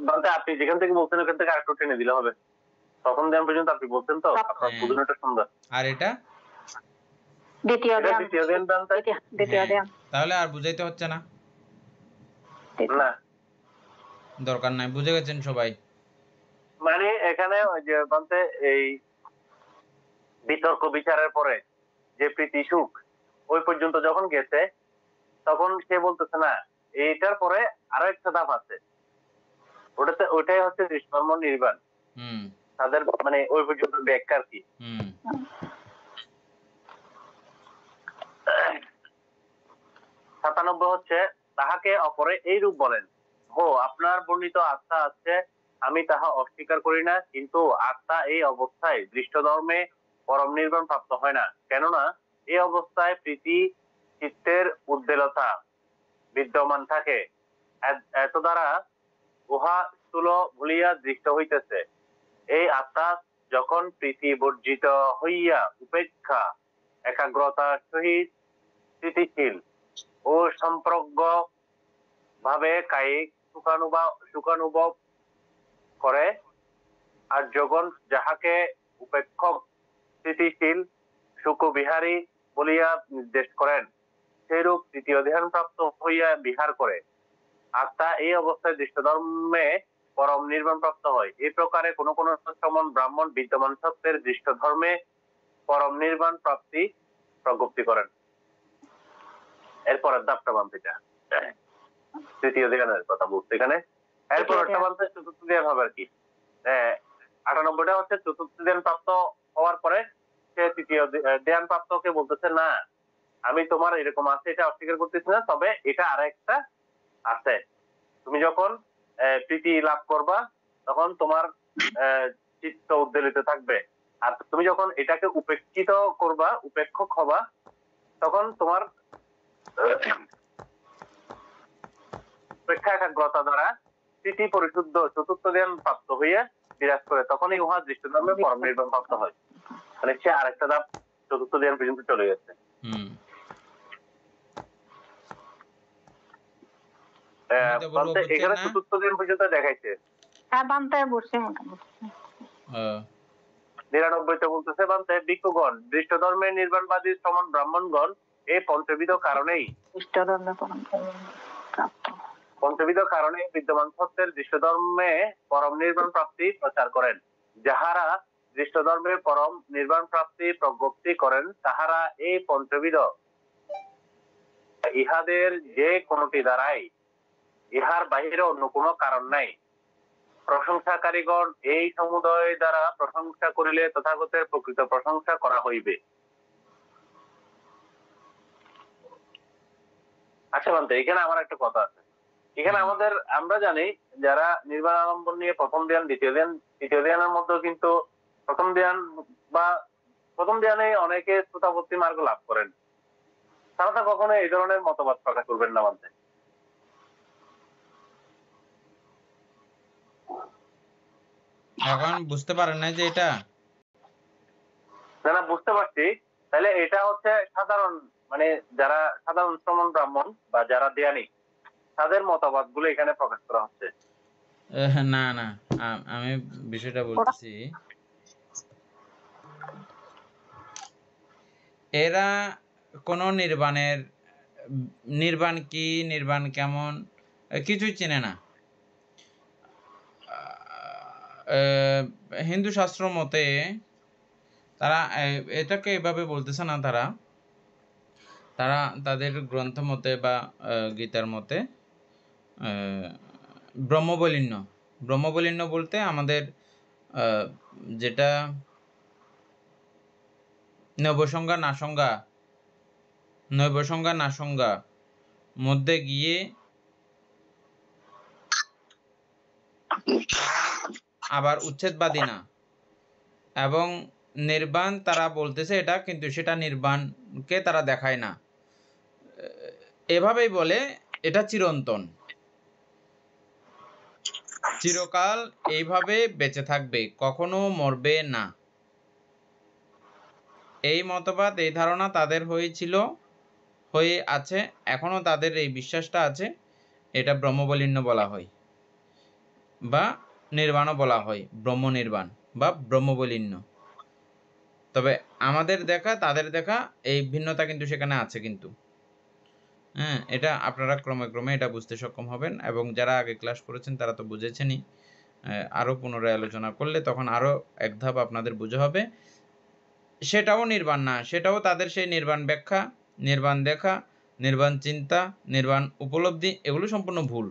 বলতে আপনি যেখান থেকে বলছেন ওখান থেকে আরেকটু টেনে দিলে হবে। প্রথম ধ্যান পর্যন্ত আপনি বলছেন তো, আপনার বুঝানোটা সুন্দর। আর এটা দ্বিতীয় ধ্যান। দ্বিতীয় ধ্যান দ্বিতীয় ধ্যান। তাহলে আর বুঝাইতে হচ্ছে না, না দরকার নাই, বুঝে গেছেন সবাই। মানে এখানে ওই যে বলতে এই বিতর্ক বিচারের পরে যে প্রীতি সুখ ওই পর্যন্ত যখন গেছে তখন সে বলতেছে না, এইটার পরে আরো একটা ধাপ আছে, ওটাই হচ্ছে দৃষ্টধর্ম নির্বাণ। তাদের মানে ওই পর্যন্ত ব্যাখ্যা আর কি। 97 হচ্ছে তাহাকে অপরে এই রূপ বলেন, ও আপনার বর্ণিত আত্মা আছে, আমি তাহা অস্বীকার করি না, কিন্তু আত্মা এই অবস্থায় দৃষ্টধর্মে পরম নির্বাণ প্রাপ্ত হয় না, কেননা এই অবস্থায় প্রীতি চিত্তের উদ্বেলতা বিদ্যমান থাকে, এত দ্বারা উহা স্থূল ভুলিয়া দৃষ্ট হইতেছে। এই আত্মা যখন প্রীতি বর্জিত হইয়া উপেক্ষা একাগ্রতার সহিত স্থিতিশীল ও সম্প্রজ্ঞ ভাবে কায়িক সুখানুভব করে, আর যখন যাহাকে উপেক্ষক স্থিতিশীল সুখবিহারী বলিয়া নির্দেশ করেন, সেইরূপ তৃতীয় ধ্যান প্রাপ্ত হইয়া বিহার করে আত্মা এই অবস্থায় দৃষ্ট ধর্মে পরম নির্বাণ প্রাপ্ত হয়। এই প্রকারে কোন কোন সমন ব্রাহ্মণ বিদ্যমান সত্যের দৃষ্ট ধর্মে পরম নির্বাণ প্রাপ্তি প্রজ্ঞপ্তি করেন। এরপরের ধাপটা বানতে তৃতীয় ধ্যানের কথা বলতে এখানে। এরপর একটা বানতে চতুর্থ ধ্যান হবে আর কি। 98টা হচ্ছে চতুর্থ ধ্যান প্রাপ্ত হওয়ার পরে সে তৃতীয় ধ্যান প্রাপ্তকে বলতেছে, না আমি তোমার এরকম আছে এটা অস্বীকার করতেছি না, তবে এটা আরেকটা আছে। তুমি যখন প্রীতি লাভ করবা তখন তোমার চিত্ত উদ্বেলিত থাকবে, আর তুমি যখন এটাকে উপেক্ষিত করবা, উপেক্ষক হবা, তখন তোমার উপেক্ষা একাগ্রতা দ্বারা প্রীতি পরিশুদ্ধ চতুর্থ ধ্যান প্রাপ্ত হইয়া বিরাজ করে, তখনই উহা দৃষ্ট ধর্মে পরম নির্বাণ প্রাপ্ত হয়। মানে সে আরেকটা ধাপ চতুর্থ ধ্যান পর্যন্ত চলে গেছে। এখানে চতুর্থ ধ্যান পর্যন্ত দেখাইছে। 99তে বলতেছে, বান্তে ভিক্ষুগণ দৃষ্ট ধর্মের নির্বাণবাদী সমান ব্রাহ্মণগণ এই পঞ্চবিধ কারণেই বিদ্যমান সত্যের দৃষ্ট ধর্মে পরম নির্বাণ প্রাপ্তি প্রচার করেন। যাহারা দৃষ্ট ধর্মে পরম নির্বাণ প্রাপ্তি প্রজ্ঞপ্তি করেন, তাহারা এই পঞ্চবিধ ইহাদের যে কোনটি দ্বারাই, ইহার বাহিরে অন্য কোনো কারণ নাই। প্রশংসাকারীগণ এই সমুদয় দ্বারা প্রশংসা করিলে তথাগতের প্রকৃত প্রশংসা করা হইবে। আচ্ছা বান্তে, এখানে আমার একটা কথা আছে। এখানে আমরা জানি যারা নির্বাণ আলম্বন নিয়ে প্রথম ধ্যান, দ্বিতীয় ধ্যান, তৃতীয় ধ্যানের মধ্যে কিন্তু প্রথম ধ্যানে অনেকে শ্রোতাপত্তি মার্গ লাভ করেন, তারা তো কখনো এই ধরনের মতবাদ প্রকাশ করবেন না বান্তে। এখন বুঝতে পারেন না যে এটা? না বুঝতে পারছি। তাহলে এটা হচ্ছে সাধারণ, মানে যারা সাধারণ শ্রমণ ব্রাহ্মণ বা যারা ধ্যানী, তাদের মতবাদ গুলো এখানে প্রকাশ করা হচ্ছে। না আমি বিষয়টা বলতেছি। এরা কোন নির্বাণ কি, নির্বাণ কেমন কিছুই চেনে না। হিন্দু শাস্ত্র মতে তারা এটাকে এভাবে বলতেছে না, তারা তাদের গ্রন্থ মতে বা গীতার মতে ব্রহ্মবলিন্য বলতে আমাদের যেটা নৈবসংজ্ঞা নাসংজ্ঞা মধ্যে গিয়ে আবার উচ্ছেদবাদী না, এবং নির্বাণ তারা বলতেছে এটা, কিন্তু সেটা নির্বাণকে তারা দেখায় না। এভাবেই বলে এটা চিরন্তন, চিরকাল এইভাবে বেঁচে থাকবে, কখনো মরবে না। এই মতবাদ, এই ধারণা তাদের হয়ে আছে, এখনো তাদের এই বিশ্বাসটা আছে। এটা ব্রহ্মবলিন্য বলা হয় বা নির্বাণও বলা হয়, ব্রহ্ম নির্বাণ বা ব্রহ্মবলিন্য। তবে আমাদের দেখা তাদের দেখা এই ভিন্নতা কিন্তু সেখানে আছে কিন্তু। হ্যাঁ, এটা আপনারা ক্রমে এটা বুঝতে সক্ষম হবেন, এবং যারা আগে ক্লাস করেছেন তারা তো বুঝেছেনই। আরও পুনরায় আলোচনা করলে তখন আরও এক ধাপ আপনাদের বোঝা হবে। সেটাও নির্বাণ না, সেটাও তাদের সেই নির্বাণ ব্যাখ্যা, নির্বাণ দেখা, নির্বাণ চিন্তা, নির্বাণ উপলব্ধি, এগুলো সম্পূর্ণ ভুল।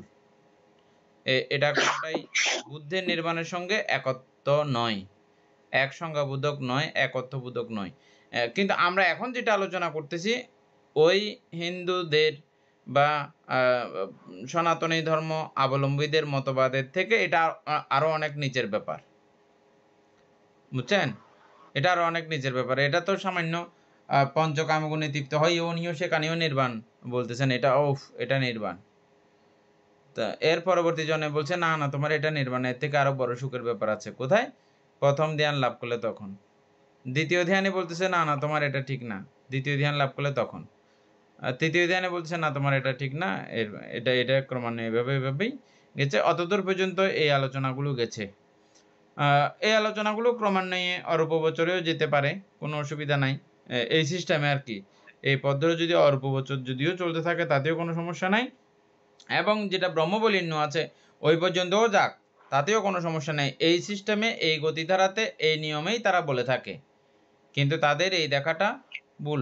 এটা কোনোটাই বুদ্ধের নির্বাণের সঙ্গে একত্ব নয়, এক সংজ্ঞাবোধক নয়, একত্ববোধক নয়। কিন্তু আমরা এখন যেটা আলোচনা করতেছি ওই হিন্দুদের বা সনাতনী ধর্ম অবলম্বীদের মতবাদের থেকে এটা আরো অনেক নিচের ব্যাপার, বুঝছেন? এটা আরো অনেক নিচের ব্যাপার। এটা তো সামান্য পঞ্চকামগুণে তৃপ্ত হয় উনিও সেখানেও নির্বাণ বলতেছেন, এটা নির্বাণ। তা এর পরবর্তী জনে বলছে না তোমার এটা নির্বাণ, এর থেকে আরো বড় সুখের ব্যাপার আছে। কোথায়? প্রথম ধ্যান লাভ করলে তখন। দ্বিতীয় ধ্যানে বলতেছে না তোমার এটা ঠিক না, দ্বিতীয় ধ্যান লাভ করলে তখন। তৃতীয় ধ্যানে বলছে না তোমার এটা ঠিক না, এটা ক্রমান্বয়ে এভাবেই গেছে। অতদূর পর্যন্ত এই আলোচনাগুলো গেছে। এই আলোচনাগুলো ক্রমান্বয়ে অরূপ বছরেও যেতে পারে, কোনো অসুবিধা নাই। এই সিস্টেমে আর কি। এই পদধূলি যদি অরূপ বচন যদিও চলতে থাকে তাতেও কোনো সমস্যা নাই, এবং যেটা ব্রহ্মবলিন্য আছে ওই পর্যন্তও যাক তাতেও কোনো সমস্যা নেই। এই সিস্টেমে, এই গতিধারাতে, এই নিয়মেই তারা বলে থাকে, কিন্তু তাদের এই দেখাটা ভুল।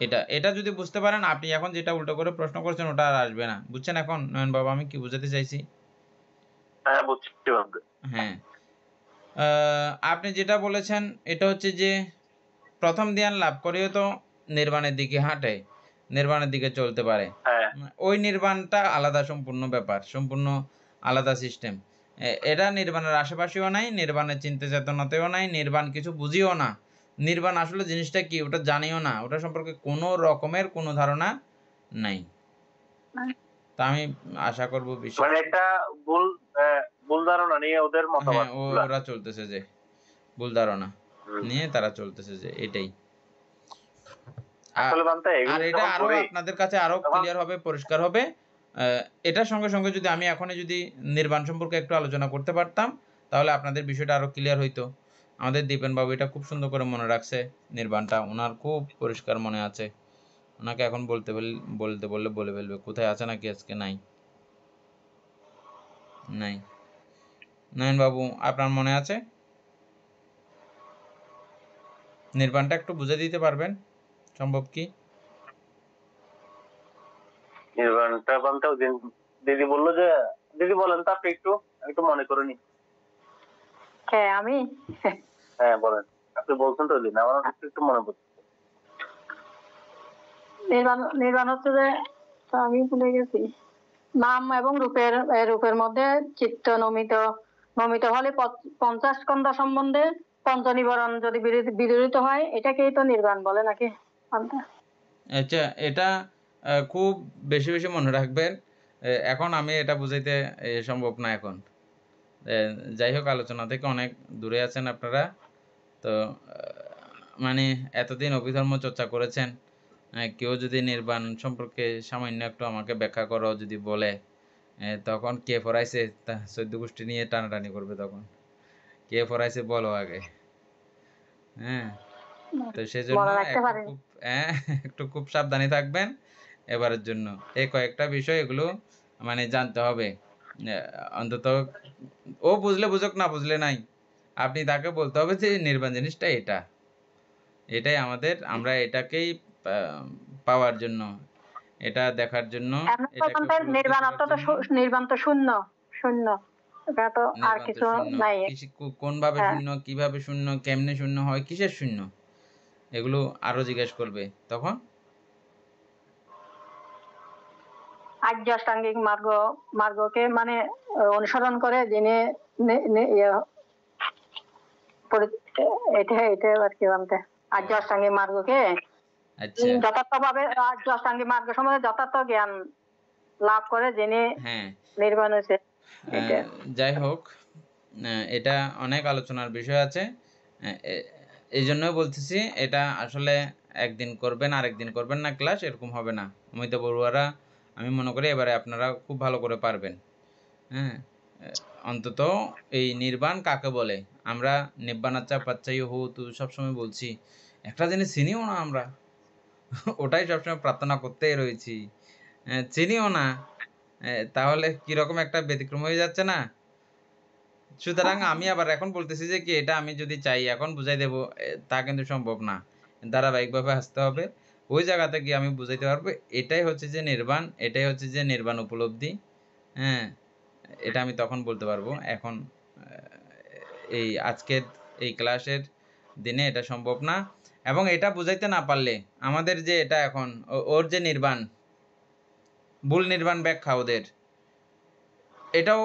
এটা এটা যদি বুঝতে পারেন, আপনি এখন যেটা উল্টো করে প্রশ্ন করছেন ওটা আর আসবে না। বুঝছেন এখন নয়ন বাবা আমি কি বুঝাতে চাইছি? হ্যাঁ বুঝছি বান্দে। হ্যাঁ, আপনি যেটা বলেছেন এটা হচ্ছে যে প্রথম ধ্যান লাভ করেও তো নির্বাণের দিকে হাঁটে, নির্বাণের দিকে চলতে পারে। হ্যাঁ ওই নির্বাণটা আলাদা সম্পূর্ণ ব্যাপার, সম্পূর্ণ আলাদা সিস্টেম। এটা নির্বাণের আশেপাশেও নাই, নির্বাণের চিন্তা চেতনাতেও নাই, নির্বাণ কিছু বুঝিও না, নির্বাণ আসলে জিনিসটা কি ওটা জানিও না, ওটা সম্পর্কে কোনো রকমের কোনো ধারণা নাই। তা আমি আশা করব বিশ্বাস, মানে একটা ভুল ভুল ধারণা নিয়ে ওদের হ্যাঁ মতবাদ ওরা চলতেছে যে ভুল ধারণা নিয়ে তারা চলতেছে যে এটাই। আসলে বান্দে আর এগুলো এটা যখন আরো পড়ি আপনাদের কাছে আরো তখন ক্লিয়ার হবে, পরিষ্কার হবে। এটার সঙ্গে সঙ্গে যদি আমি এখনই যদি নির্বাণ সম্পর্কে একটু আলোচনা করতে পারতাম তাহলে আপনাদের বিষয়টা আরো ক্লিয়ার হইতো। আমাদের দীপেন বাবু এটা খুব সুন্দর করে মনে রাখছে, নির্বাণটা ওনার খুব পরিষ্কার মনে আছে। ওনাকে এখন বলতে বললে বলে ফেলবে কোথায় আছে নাকি আজকে নাই। নাই নয়ন বাবু আপনার মনে আছে? নির্বাণটা একটু বুঝে দিতে পারবেন সম্ভব কি? নির্বাণটা বান্দে ওই দিন দিদি বললো যে, দিদি বলেন তো আপনি একটু, আমি একটু মনে করে নি। হ্যাঁ আমি হ্যাঁ বলেন, আপনি বলছেন তো ওই দিন, আমার একটু মনে পড়ছে। নির্বাণ নির্বাণ হচ্ছে যে, তো আমি ভুলে গেছি, নাম এবং রূপের মধ্যে চিত্ত নমিত হলে 50 স্কন্ধ সম্বন্ধে পঞ্চনিবরণ যদি বিরোধিত হয় এটাকেই তো নির্বাণ বলে নাকি? আচ্ছা, এটা খুব বেশি বেশি মনে রাখবেন। এখন আমি এটা বুঝাইতে সম্ভব না এখন। যাই হোক, আলোচনা থেকে অনেক দূরে আছেন আপনারা। তো মানে এতদিন অভিধর্ম চর্চা করেছেন, কেউ যদি নির্বাণ সম্পর্কে সামান্য একটু আমাকে ব্যাখ্যা করো যদি বলে, তখন কে পড়াইছে তা 14 গোষ্ঠী নিয়ে টানাটানি করবে। তখন কে পড়াইছে বলো আগে। হ্যাঁ, তো সেজন্য একটু খুব সাবধানে থাকবেন এবারের জন্য। এই কয়েকটা বিষয় এগুলো মানে জানতে হবে। অন্তত ও বুঝলে বুঝুক, না বুঝলে নাই, আপনি তাকে বলতে হবে যে নির্বাণ জিনিসটা এটা, এটাই আমাদের, আমরা এটাকেই পাওয়ার জন্য, এটা দেখার জন্য, নির্বাণ তো শূন্য শূন্য, এটা তো আর নির্বাণ তো কিছু শূন্য। নাই। কোনভাবে শূন্য, কিভাবে শূন্য, কেমনে শূন্য হয়, কিসের শূন্য, এগুলো আরো জিজ্ঞেস করবে তখন। আর্য অষ্টাঙ্গিক মার্গকে মানে অনুসরণ করে যিনি এটা আর কি বলতে, আর্য অষ্টাঙ্গিক মার্গকে যথার্থভাবে আর্য অষ্টাঙ্গিক মার্গ সম্বন্ধে যথার্থ জ্ঞান লাভ করে যিনি নির্বাণ হয়েছে। যাই হোক, এটা অনেক আলোচনার বিষয় আছে, এই জন্যই বলতেছি এটা আসলে একদিন করবেন আরেকদিন করবেন না ক্লাস, এরকম হবে না। অমিতা বড়ুয়ারা আমি মনে করি এবারে আপনারা খুব ভালো করে পারবেন। হ্যাঁ, অন্তত এই নির্বাণ কাকে বলে, আমরা নিব্বানাচ্চা পাচ্চাই হো তো সবসময় বলছি, একটা জিনিস চিনিও না আমরা, ওটাই সবসময় প্রার্থনা করতেই রয়েছি, চিনিও না, তাহলে কিরকম একটা ব্যতিক্রম হয়ে যাচ্ছে না? সুতরাং আমি আবার এখন বলতেছি যে কি এটা আমি যদি চাই এখন বুঝাই দেব, তা কিন্তু সম্ভব না, ধারাবাহিকভাবে আসতে হবে। ওই জায়গাতে গিয়ে আমি বুঝাইতে পারবো এটাই হচ্ছে যে নির্বাণ, এটাই হচ্ছে যে নির্বাণ উপলব্ধি। হ্যাঁ, এটা আমি তখন বলতে পারবো। এখন এই আজকের এই ক্লাসের দিনে এটা সম্ভব না, এবং এটা বুঝাইতে না পারলে আমাদের যে এটা এখন ওর যে নির্বাণ, ভুল নির্বাণ ব্যাখ্যা ওদের, এটাও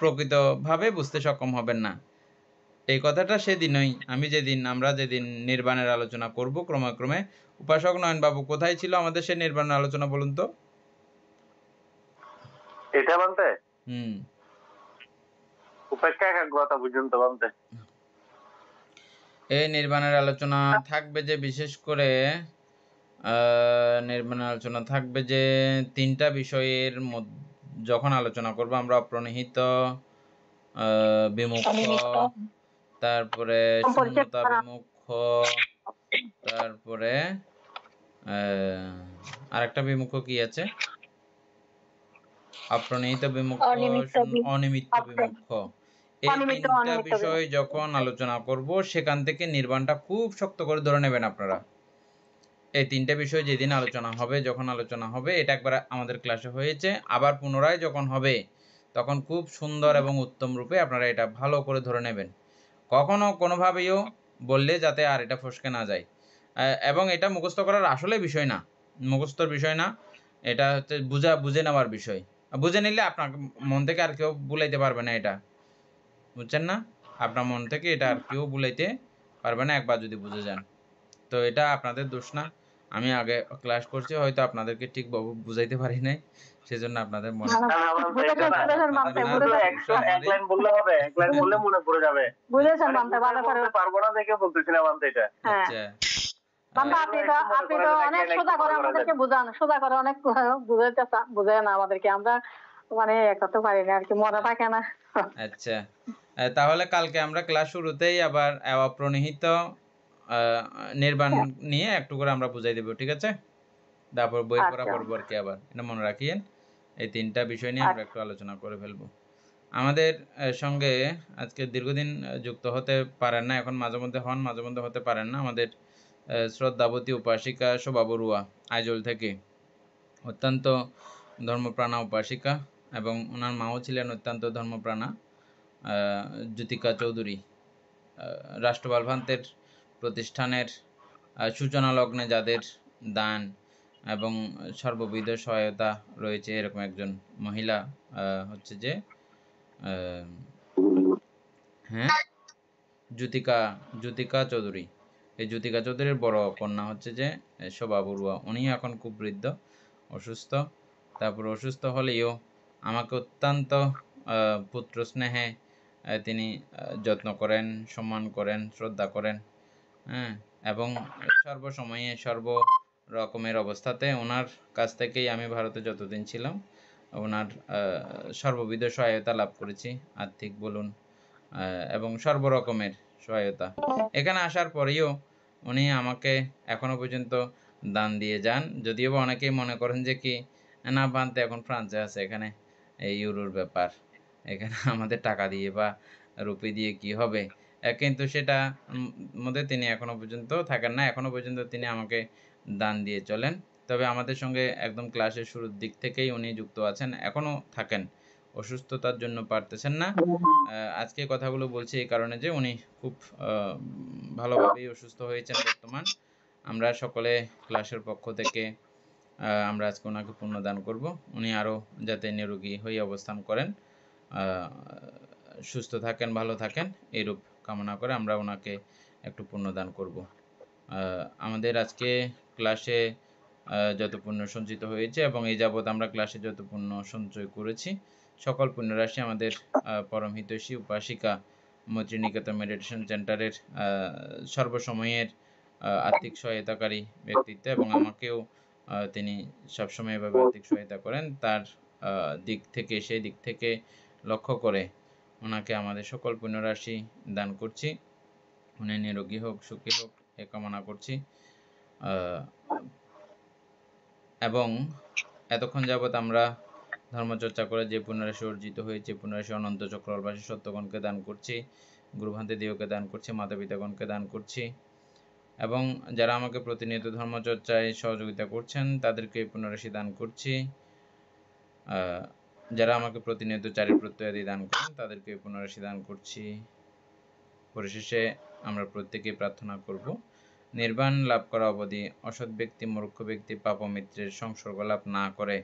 প্রকৃতভাবে বুঝতে সক্ষম হবেন না। এই কথাটা সেদিনই আমরা যেদিন নির্বাণের আলোচনা করব ক্রমে ক্রমে। উপাসক নয়ন বাবু কোথায় ছিল আমাদের সেই নির্বাণের আলোচনা, বলুন তো? এটা বলতে উপেক্ষা একাগ্রতা পর্যন্ত বলতে এই নির্বাণের আলোচনা থাকবে যে, বিশেষ করে নির্বাণের আলোচনা থাকবে যে 3টা বিষয়ের যখন আলোচনা করব আমরা, অপ্রনিহিত, বিমুখ, তারপরে শূন্যতা বিমুখ, তারপরে আরেকটা বিমুখ কি আছে? অপ্রণীত বিমুখ, অনিমিত্ত বিমুখ। এই তিনটা বিষয় যখন আলোচনা করব সেখান থেকে নির্বাণটা খুব শক্ত করে ধরে নেবেন আপনারা। এই তিনটা বিষয় যেদিন আলোচনা হবে, যখন আলোচনা হবে, এটা একবার আমাদের ক্লাসে হয়েছে, আবার পুনরায় যখন হবে তখন খুব সুন্দর এবং উত্তম রূপে আপনারা এটা ভালো করে ধরে নেবেন। কখনো কোনোভাবেও বললে যাতে আর এটা ফসকে না যায়। এবং এটা মুখস্থ করার আসলে বিষয় না, মুখস্থর বিষয় না, এটা হচ্ছে বুঝে নেওয়ার বিষয়। বুঝে নিলে আপনার মন থেকে আর কেউ বুলাইতে পারবে না, এটা বুঝছেন না? আপনার মন থেকে এটা আর কেউ বুলাইতে পারবে না একবার যদি বুঝে যান। তো এটা আপনাদের দোষ না, আমি আগে ক্লাস করছি, হয়তো আপনাদেরকে ঠিক বুঝাইতে পারি নাই, সেজন্য আপনাদের মনে এক লাইন বললে হবে, এক লাইন বললে মনে পড়ে যাবে। বুঝেছেন মানতে ভালো করে পারবো না দেখে বলতেছিলাম মানতে এটা। আচ্ছা, আপনি তো অনেক সোজা করে আমাদেরকে বুঝান, সোজা করে অনেক বুঝায় না আমাদেরকে, আমরা মানে করতে পারি না আর কি, মনে থাকে না। আচ্ছা, তাহলে কালকে আমরা ক্লাস শুরুতেই আবার অপ্রণিহিত নির্বাণ নিয়ে একটু করে আমরা বুঝাই দেব, ঠিক আছে? তারপর বই পড়া পড়ব আর কি, আবার এটা মনে রাখিয়েন। এই তিনটা বিষয় নিয়ে আমরা একটু আলোচনা করে ফেলবো। আমাদের সঙ্গে আজকে দীর্ঘদিন যুক্ত হতে পারেন না, এখন মাঝে মধ্যে হন, মাঝে মধ্যে হতে পারেন না, আমাদের শ্রদ্ধাবতী উপাসিকা শোভা বড়ুয়া আইজল থেকে, অত্যন্ত ধর্মপ্রাণা উপাসিকা, এবং ওনার মাও ছিলেন অত্যন্ত ধর্মপ্রাণা জ্যোতিকা চৌধুরী। রাষ্ট্রপাল ভান্তের প্রতিষ্ঠানের সূচনা লগ্নে যাদের দান এবং সর্ববিধ সহায়তা রয়েছে, এরকম একজন মহিলা হচ্ছে যে হ্যাঁ, জ্যোতিকা চৌধুরী। এই জ্যোতিকা চৌধুরীর বড় কন্যা হচ্ছে যে শোভা বড়ুয়া, উনি এখন খুব বৃদ্ধ, অসুস্থ। তারপর অসুস্থ হলেও আমাকে অত্যন্ত পুত্র স্নেহে তিনি যত্ন করেন, সম্মান করেন, শ্রদ্ধা করেন, হ্যাঁ, এবং সর্বসময়ে সর্ব রকমের অবস্থাতে ওনার কাছ থেকেই আমি ভারতে যতদিন ছিলাম ওনার সর্ববিধ সহায়তা লাভ করেছি, আর্থিক বলুন এবং সর্বরকমের সহায়তা। এখানে আসার পরেও উনি আমাকে এখনো পর্যন্ত দান দিয়ে যান, যদিও বা অনেকেই মনে করেন যে কি না, ভান্তে এখন ফ্রান্সে আছে, এখানে এই ইউরোর ব্যাপার, এখানে আমাদের টাকা দিয়ে বা রুপি দিয়ে কি হবে, কিন্তু সেটা মধ্যে তিনি এখনো পর্যন্ত থাকেন না, এখনো পর্যন্ত তিনি আমাকে দান দিয়ে চলেন। তবে আমাদের সঙ্গে একদম ক্লাসের শুরুর দিক থেকেই উনি যুক্ত আছেন, এখনো থাকেন, অসুস্থতার জন্য পারতেছেন না। আজকে কথাগুলো বলছি এই কারণে যে উনি খুব ভালোভাবেই অসুস্থ হয়েছেন বর্তমান। আমরা সকলে ক্লাসের পক্ষ থেকে আমরা আজকে ওনাকে পুণ্যদান করব, উনি আরও যাতে নিরোগী হয়ে অবস্থান করেন, সুস্থ থাকেন, ভালো থাকেন, এইরূপ কামনা করে আমরা ওনাকে একটু পুণ্যদান করব। আমাদের আজকে ক্লাসে যত পুণ্য সঞ্চিত হয়েছে এবং এই যাবৎ আমরা ক্লাসে যত পুণ্য সঞ্চয় করেছি, সকল পুণ্যরাশি আমাদের পরমহিতৈষী উপাসিকা মৈত্রী নিকেতন মেডিটেশন সেন্টারের সর্বসময়ের আর্থিক সহায়তাকারী ব্যক্তিত্ব, এবং আমাকেও তিনি সবসময় এভাবে আর্থিক সহায়তা করেন, তার সেই দিক থেকে লক্ষ্য করে ওনাকে আমাদের সকল পুণ্যরাশি দান করছি। উনি নিরোগী হোক, সুখী হোক, এ কামনা করছি। এবং এতক্ষণ যাবৎ আমরা ধর্মচর্চা করে যে পুণ্যরাশি অর্জিত হয়েছে, পুণ্যরাশি অনন্ত চক্রবাসী সত্যগণকে দান করছি, গুরুভান্তে দেবকে দান করছি, মাতা পিতাগণকে দান করছি, এবং যারা আমাকে প্রতিনিয়ত ধর্মচর্চায় সহযোগিতা করছেন তাদেরকে পুণ্যরাশি দান করছি। যারা আমাকে প্রতিনিয়ত চারি প্রত্যয়াদি দান করেন তাদেরকে পুণ্যরাশি দান করছি। পরিশেষে আমরা প্রত্যেকেই প্রার্থনা করব, নির্বাণ লাভ করা অবধি অসৎ ব্যক্তি, মূর্খ ব্যক্তি, পাপমিত্রের সংসর্গ লাভ না করে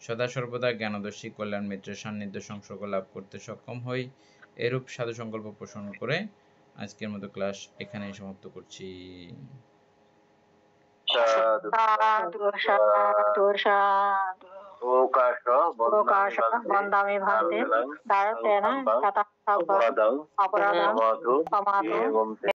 সদা সর্বদা জ্ঞানদর্শী কল্যাণ মিত্রের সান্নিধ্য সংসর্গ লাভ করতে সক্ষম হই, এরূপ সাধু সংকল্প পোষণ করে আজকের মতো ক্লাস এখানেই সমাপ্ত করছি। বন্দামি ভান্তে অপরাধং